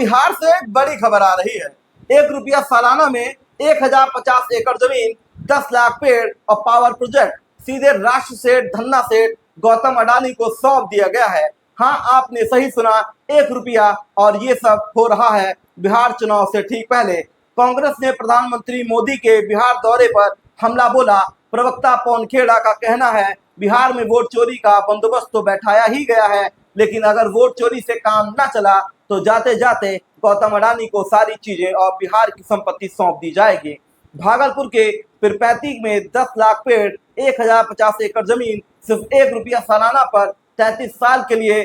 बिहार से बड़ी खबर आ रही है। 1 रुपया सालाना में 1050 एकड़ जमीन, 10 लाख पेड़ और पावर प्रोजेक्ट सीधे राष्ट्र सेठ धन्ना सेठ गौतम अडानी को सौंप दिया गया है। हाँ, आपने सही सुना, 1 रुपया। और ये सब हो रहा है बिहार चुनाव से ठीक पहले। कांग्रेस ने प्रधानमंत्री मोदी के बिहार दौरे पर हमला बोला। प्रवक्ता पवन खेड़ा का कहना है, बिहार में वोट चोरी का बंदोबस्त तो बैठाया ही गया है, लेकिन अगर वोट चोरी से काम न चला तो जाते जाते गौतम अडानी को सारी चीजें और बिहार की संपत्ति सौंप दी जाएगी। भागलपुर के पीरपैंती में 10 लाख पेड़, 1050 एकड़ जमीन, सिर्फ 1 रुपया सालाना पर 33 साल के लिए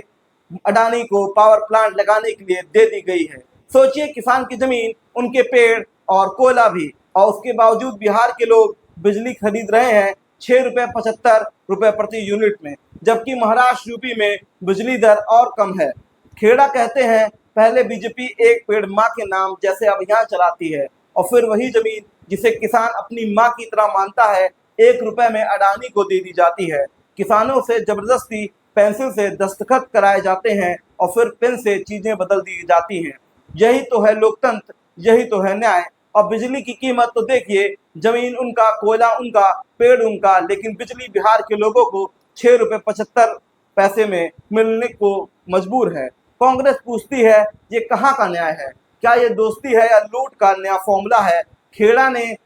अडानी को पावर प्लांट लगाने के लिए दे दी गई है। सोचिए, किसान की जमीन, उनके पेड़ और कोयला भी, और उसके बावजूद बिहार के लोग बिजली खरीद रहे हैं 6.75 रुपए प्रति यूनिट में, जबकि महाराष्ट्र यूपी में बिजली दर और कम है। खेड़ा कहते हैं, पहले बीजेपी एक पेड़ माँ के नाम जैसे अभियान चलाती है और फिर वही जमीन जिसे किसान अपनी माँ की तरह मानता है 1 रुपए में अडानी को दे दी जाती है। किसानों से जबरदस्ती पेंसिल से दस्तखत कराए जाते हैं और फिर पेन से चीजें बदल दी जाती हैं। यही तो है लोकतंत्र, यही तो है न्याय। और बिजली की कीमत तो देखिए, जमीन उनका, कोयला उनका, पेड़ उनका, लेकिन बिजली बिहार के लोगों को 6.75 रुपए में मिलने को मजबूर है। कांग्रेस पूछती है, ये कहाँ का न्याय है? क्या ये दोस्ती है या लूट का नया फॉर्मूला है? खेड़ा ने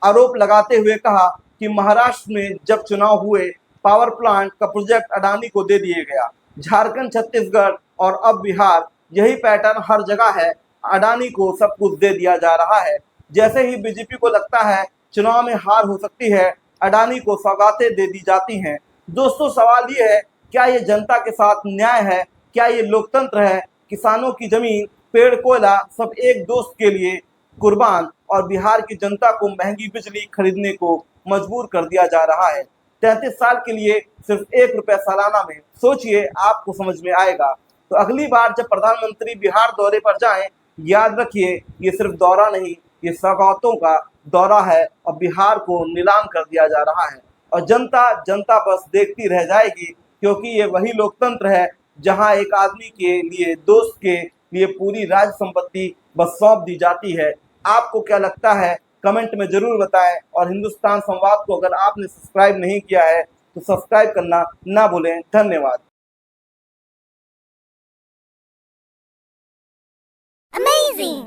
आरोप लगाते हुए कहा कि महाराष्ट्र में जब चुनाव हुए, पावर प्लांट का प्रोजेक्ट अडानी को दे दिया गया। झारखंड, छत्तीसगढ़ और अब बिहार, यही पैटर्न हर जगह है। अडानी को सब कुछ दे दिया जा रहा है। जैसे ही बीजेपी को लगता है चुनाव में हार हो सकती है, अडानी को सौगातें दे दी जाती हैं। दोस्तों, सवाल ये है, क्या ये जनता के साथ न्याय है? क्या ये लोकतंत्र है? किसानों की जमीन, पेड़, कोयला सब एक दोस्त के लिए कुर्बान, और बिहार की जनता को महंगी बिजली खरीदने को मजबूर कर दिया जा रहा है 33 साल के लिए सिर्फ 1 रुपया सालाना में। सोचिए, आपको समझ में आएगा। तो अगली बार जब प्रधानमंत्री बिहार दौरे पर जाएं, याद रखिए, ये सिर्फ दौरा नहीं, ये सौगातों का दौरा है और बिहार को नीलाम कर दिया जा रहा है। और जनता जनता बस देखती रह जाएगी, क्योंकि ये वही लोकतंत्र है जहां एक आदमी के लिए, दोस्त के लिए पूरी राज संपत्ति बस सौंप दी जाती है। आपको क्या लगता है? कमेंट में जरूर बताएं। और हिंदुस्तान संवाद को अगर आपने सब्सक्राइब नहीं किया है तो सब्सक्राइब करना ना भूलें। धन्यवाद। Amazing!